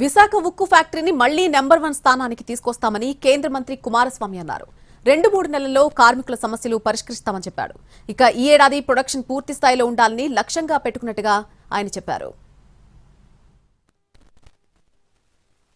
విశాఖ ఉక్కు ఫ్యాక్టరీని మళ్లీ నెంబర్ 1 స్థానానికి తీసుకొస్తామని కేంద్ర మంత్రి కుమారస్వామి అన్నారు. 2-3 నెలల్లో కార్మికుల సమస్యలు పరిష్కరిస్తామని చెప్పారు. ఇక ఈ ఏడాది ప్రొడక్షన్ పూర్తి స్థాయిలో ఉండాలని లక్ష్యంగా పెట్టుకున్నట్టుగా ఆయన చెప్పారు.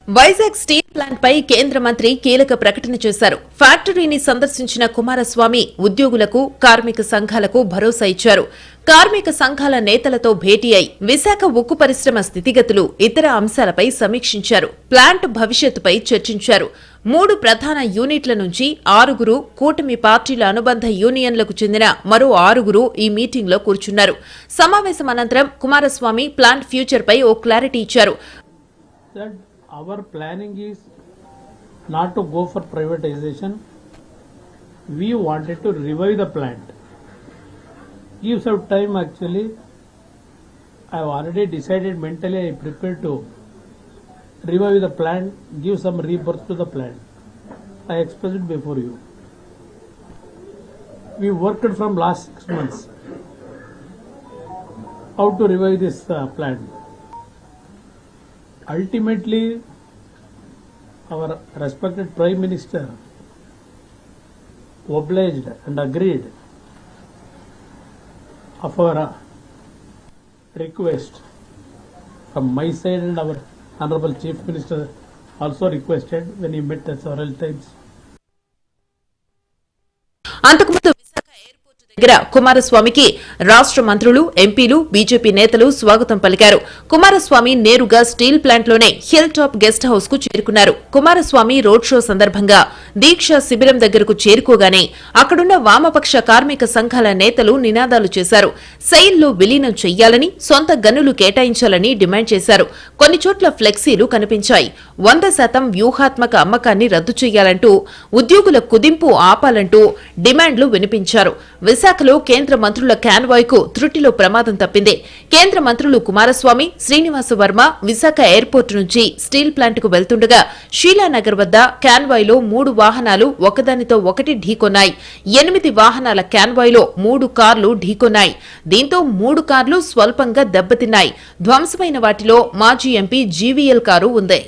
వైజాగ్ స్టీల్ ప్లాంట్ పై కేంద్ర మంత్రి కీలక ప్రకటన చేశారు. ఫ్యాక్టరీని సందర్శించిన కుమారస్వామి ఉద్యోగులకు, కార్మిక సంఘాలకు భరోసా ఇచ్చారు. కార్మిక సంఘాల నేతలతో భేటీ అయి విశాఖ ఉక్కు పరిశ్రమ స్థితిగతులు, ఇతర అంశాలపై సమీక్షించారు. ప్లాంట్ భవిష్యత్తుపై చర్చించారు. 3 ప్రధాన యూనిట్ల నుంచి 6 కూటమి పార్టీల అనుబంధ యూనియన్లకు చెందిన మరో 6 ఈ మీటింగ్లో కూర్చున్నారు. సమావేశం అనంతరం కుమారస్వామి ప్లాంట్ ఫ్యూచర్ పై ఓ క్లారిటీ ఇచ్చారు. Our planning is not to go for privatization. We wanted to revive the plant. Give some time actually. I have already decided mentally, I prepared to revive the plant, give some rebirth to the plant. I expressed it before you. We worked from last 6 months how to revive this plant. Ultimately, our respected Prime Minister obliged and agreed of our request from my side, and our Honorable Chief Minister also requested when he met us several times. అంతకుముందు Visakha airport దగ్గర కుమారస్వామికి రాష్ట్ర మంత్రులు, ఎంపీలు, BJP నేతలు స్వాగతం పలికారు. కుమారస్వామి నేరుగా steel ప్లాంట్లోనే హిల్ టాప్ గెస్ట్ హౌస్ కు చేరుకున్నారు. కుమారస్వామి రోడ్ షో సందర్భంగా దీక్ష శిబిరం దగ్గరకు చేరుకోగానే అక్కడున్న వామపక్ష కార్మిక సంఘాల నేతలు నినాదాలు చేశారు. సెయిల్లో విలీనం చెయ్యాలని, సొంత గనులు కేటాయించాలని డిమాండ్ చేశారు. కొన్ని చోట్ల ఫ్లెక్సీలు కనిపించాయి. 100% వ్యూహాత్మక అమ్మకాన్ని రద్దు చేయాలంటూ, ఉద్యోగుల కుదింపు ఆపాలంటూ డిమాండ్లు వినిపించారు. విశాఖలో కేంద్ర మంత్రుల కాన్వాయ్కు త్రుటిలో ప్రమాదం తప్పింది. కేంద్ర మంత్రులు కుమారస్వామి, శ్రీనివాస వర్మ విశాఖ ఎయిర్పోర్టు నుంచి స్టీల్ ప్లాంట్కు వెళ్తుండగా షీలానగర్ వద్ద కాన్వాయ్లో 3 వాహనాలు ఒకదానితో ఒకటి ఢీకొన్నాయి. 8 వాహనాల కాన్వాయ్లో 3 కార్లు ఢీకొన్నాయి. దీంతో 3 కార్లు స్వల్పంగా దెబ్బతిన్నాయి. ధ్వంసమైన వాటిలో మాజీ ఎంపీ జీవీఎల్ కారు ఉంది.